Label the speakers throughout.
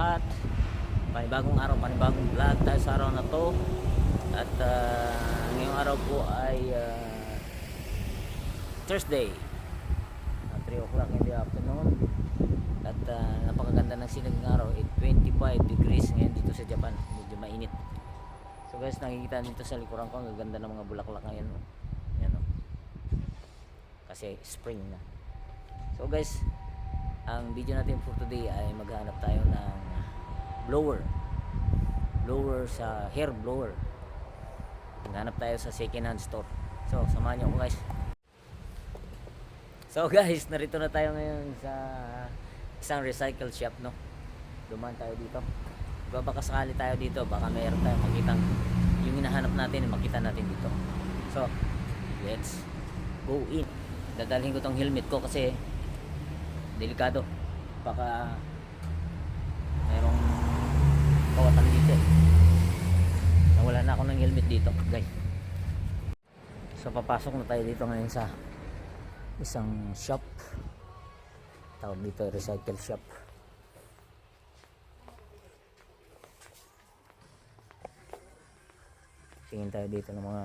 Speaker 1: lahat. Panibagong araw, panibagong vlog tayo sa araw na to. At ngayong araw po ay Thursday, 3 o'clock in the afternoon. At napakaganda ng sinag ng araw. 25 degrees ngayon dito sa Japan. Medyo mainit. So guys, nakikita dito sa likuran ko, ang ganda ng mga bulaklak ngayon. Yan, kasi spring na. So guys, ang video natin for today ay maghanap tayo ng blower sa hair blower. Maghanap tayo sa second hand store. So samahan niyo ako guys. So guys, narito na tayo ngayon sa isang recycle shop, no. Dumaan tayo dito. Baka sakali tayo dito, baka mayroon tayong makitang yung hinahanap natin, makita natin dito. So let's go in. Dadalhin ko tong helmet ko kasi delikado, baka mayroong kawatan dito nawala na ako ng helmet dito guys. So papasok na tayo dito ngayon sa isang shop, tawag dito recycle shop. Tingin tayo dito ng mga,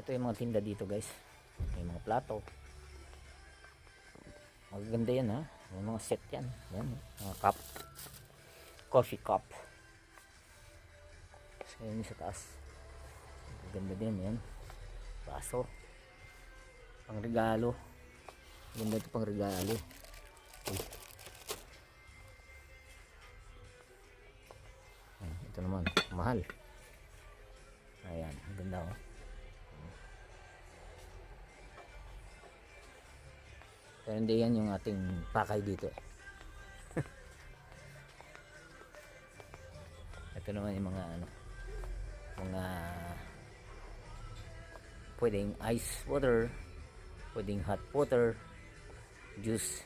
Speaker 1: ito yung mga tinda dito guys, may mga plato. Magaganda yan ha. May mga set yan. Yan. Mga cup. Coffee cup. So yun sa taas. Magaganda din yan. Baso. Pang regalo. Ganda ito pang regalo. Ito naman. Mahal. Ayan. Ganda oh. Pero hindi yan yung ating pakay dito. Ito naman yung mga mga pwedeng ice water, pwedeng hot water, juice.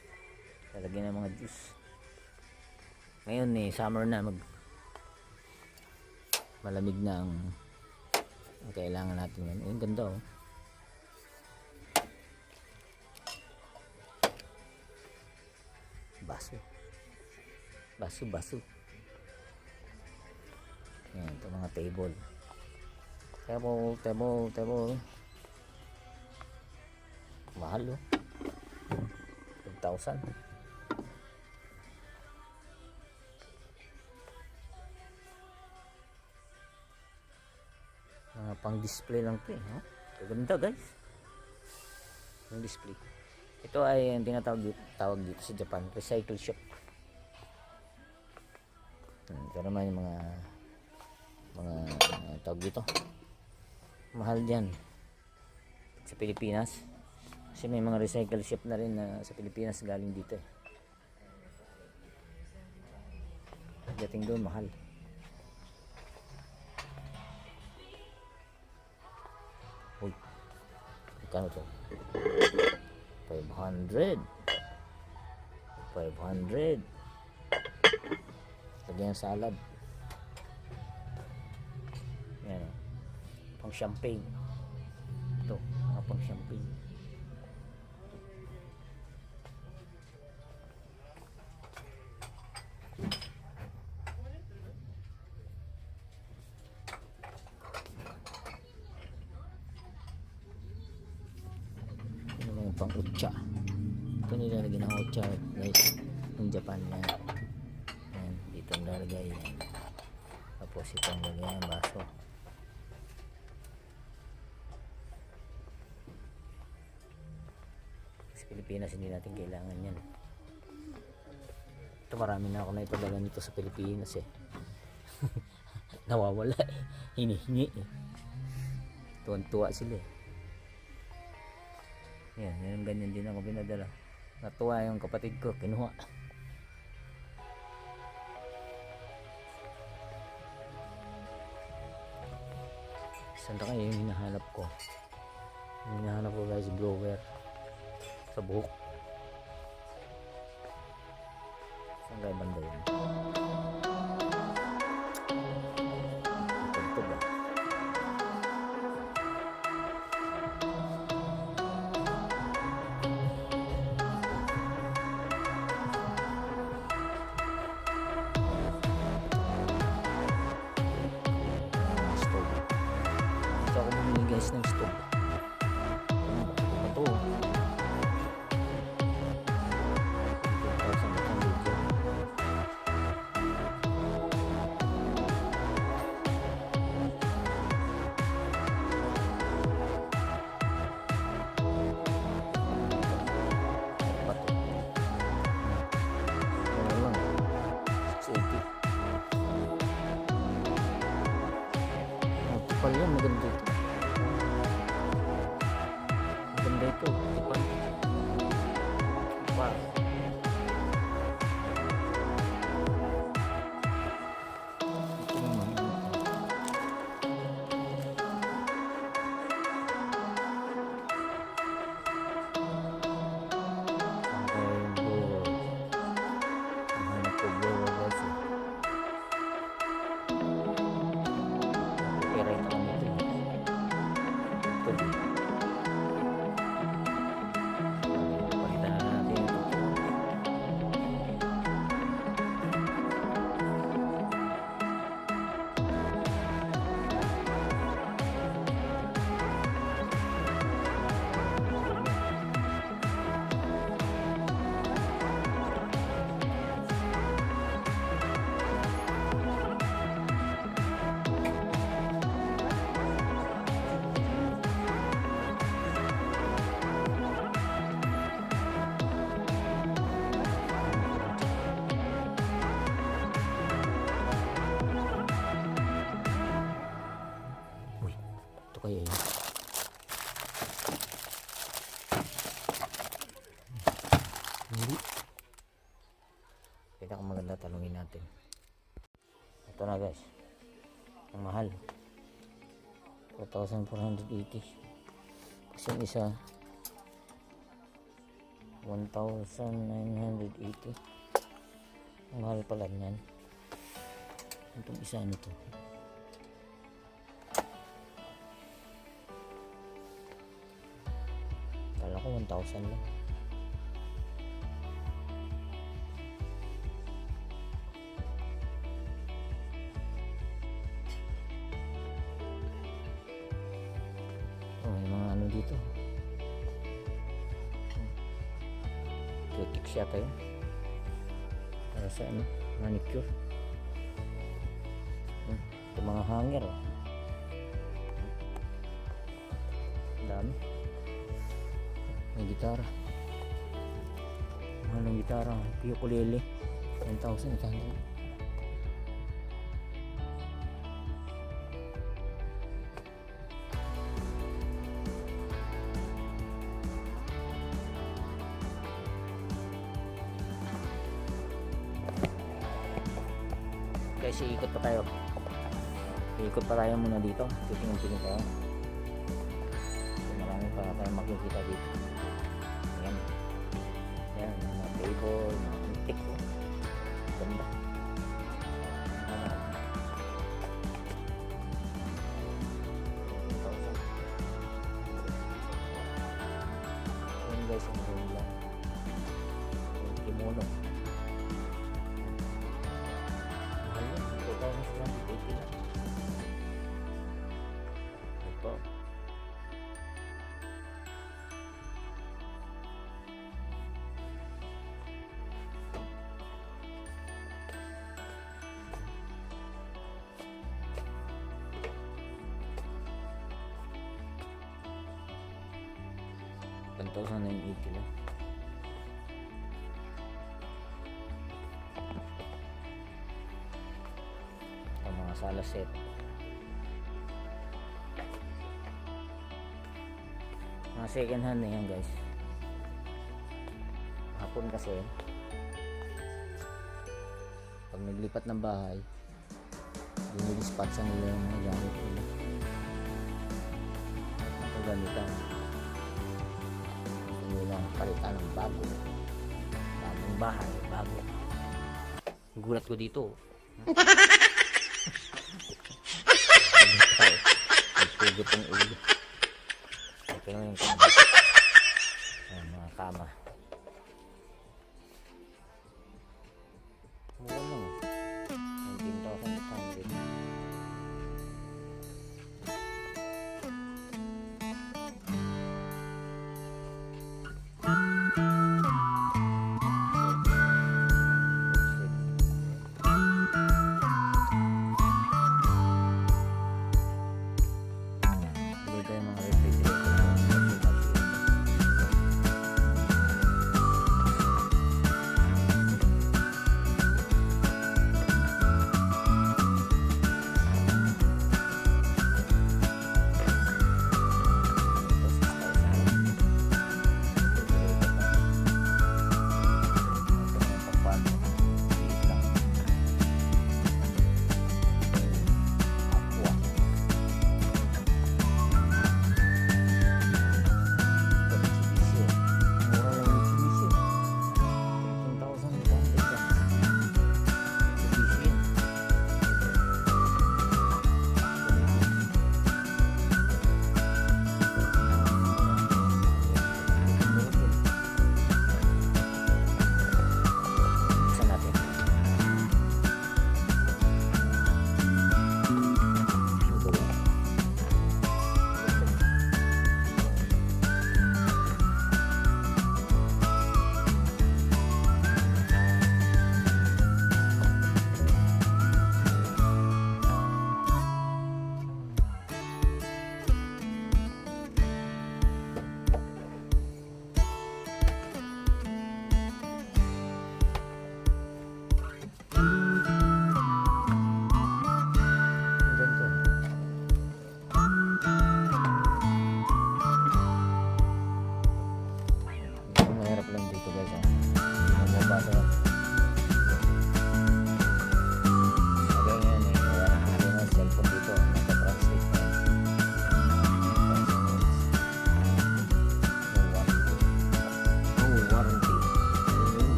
Speaker 1: Lalagyan ng mga juice. Ngayon summer na, malamig na ang kailangan natin yan. Ang ganda oh. Baso. Yan, ito mga table. Table. Mahal oh. 2,000. Mga pang display lang to eh. Ganda guys. Yung display. Ito ay ang tawag dito sa Japan, recycle shop. Ito naman yung mga tawag dito. Mahal dyan sa Pilipinas. Kasi may mga recycle shop na rin na sa Pilipinas galing dito eh. Dating doon mahal. Uy, magkano to? 500. Lagyan ng salad. Yan o. Pang champagne. Ito, mga pang champagne. Ano na yung pang utsa. Ito nilalagyan ng utsa guys ng Japan yan. Yan, dito nilalagay yan. Tapos itong lagyan ng baso. Sa Pilipinas hindi natin kailangan yan. Ito marami na ako na ipadala nito sa Pilipinas eh. Nawawala eh. Hinihingi eh. Tuwan-tuwa sila eh. Yan, ganyan din ako binadala. Natuwa yung kapatid ko, kinuha. Saan na kayo yung hinahanap ko? Yung hinahanap ko guys, blower sa buhok. Saan kayo banda yun? Ito ba? guys ng stove. Ito. 2,800. Tipal yan, maganda ito. Maganda ito, tipal. Tipal. Ito naman. Okay, blower. Hanap ko blower guys. Copyright ako nito. Ito. Palitan na natin ito. Uy, ito kaya yun. Hindi. Kita kung maganda, talungin natin. Ito na guys. Ang mahal. 4,480. Kasi yung isa 1,980. Ang mahal pala niyan. Itong isa ano to? Kala ko 1,000 lang. Oh, may mga ano dito. Cutics yata yun. Para sa ano? Manicure. Ito mga hanger. Oh. Ang dami. May gitara. Mahal ng gitara. Ukulele. 1,800. Guys, iikot pa tayo. Iikot pa tayo muna dito. Titingin tayo. Marami pa tayo makikita dito. Ayan. Ayan, mga table, mga antique. Ganda. Ayan guys, ang room lang. Yung kimono. Mahal yun. 2,780 lang. Ito. $1,980 lang. Ang mga sala set. Mga second hand na yan guys. Hapon kasi pag naglipat ng bahay, dinilispat sa nila yung mga gamit nila. Ito gamitan. Lang palitan ng bagong bahay, bago. Gulat ko dito. Nagpugot ang ulo. Ito na yung kama. Ayan, mga kama. Mura lang. 19,800.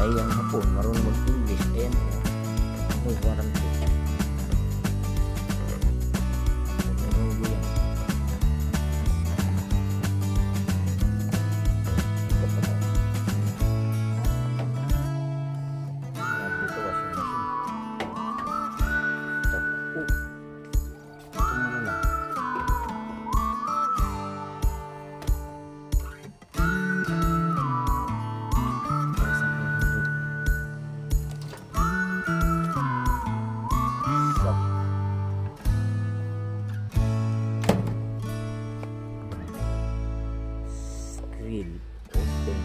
Speaker 1: ay ang Hapon, marunong mag-English. Ayan, may warranty. Nanulo yan. Ito pa tayo. Ayan, dito washing machine. Ito. Ito muna na. Grill, open,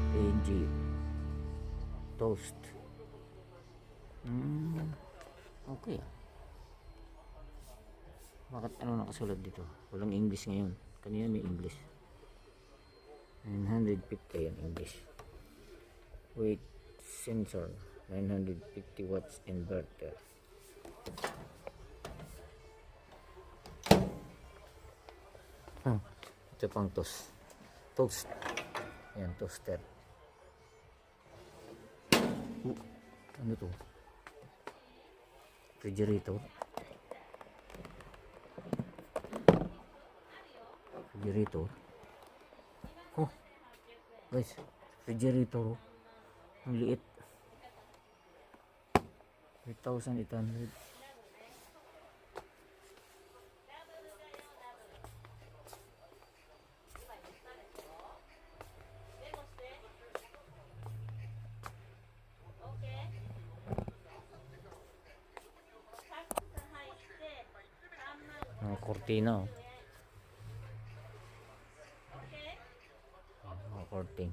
Speaker 1: PNG, toast. Okay ah. Bakit ano nakasulat dito? Walang English ngayon. Kanina may English. 950 yan English. Weight sensor, 950 watts inverter. Ito pang toast. Ayan, toaster. Ano to? Refrigerator. Oh, guys, refrigerator. Ang liit. 3,800. Mga kortina oh. Mga curtain.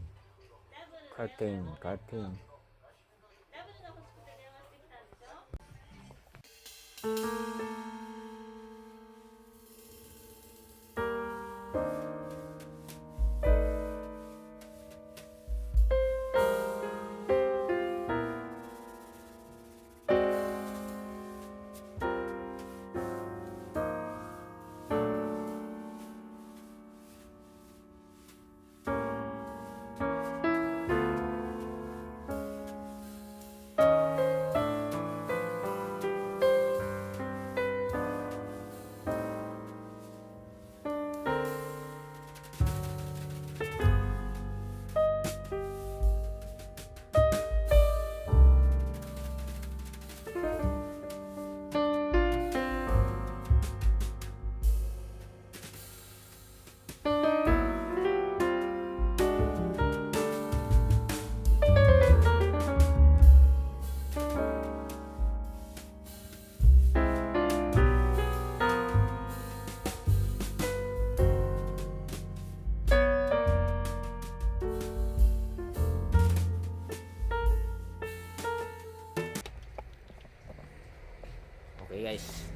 Speaker 1: Okay guys,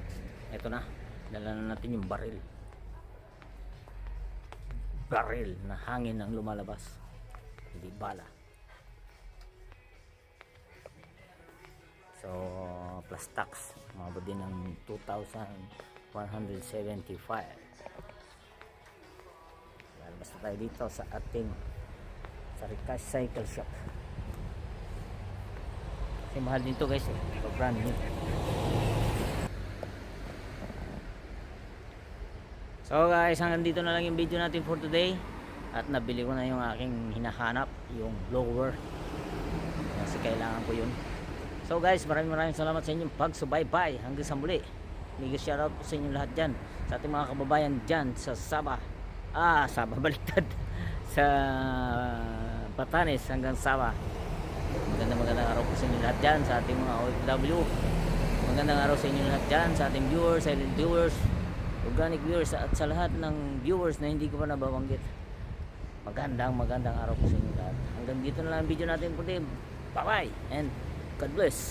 Speaker 1: eto na, dala na natin yung baril na hangin ang lumalabas, hindi bala. So plus tax, mabot din ng 2,175. Lalabas na tayo dito sa ating recycle shop. Kasi mahal din to guys eh, brand new. So guys, hanggang dito na lang yung video natin for today. At nabili ko na yung aking hinahanap, yung blower. Kasi kailangan ko yun. So guys, maraming salamat sa inyong pagsubaybay. Hanggang sa muli. Mega shoutout po sa inyong lahat dyan. Sa ating mga kababayan dyan sa Sabah. Sabah baliktad. Sa Batanes hanggang Sabah. Magandang araw po sa inyong lahat dyan. Sa ating mga OFW. Magandang araw sa inyong lahat dyan. Sa ating viewers, silent viewers, organic viewers, at sa lahat ng viewers na hindi ko pa nababanggit. Magandang araw po sa inyo lahat. Hanggang dito na lang ang video natin po din. Bye bye and God bless.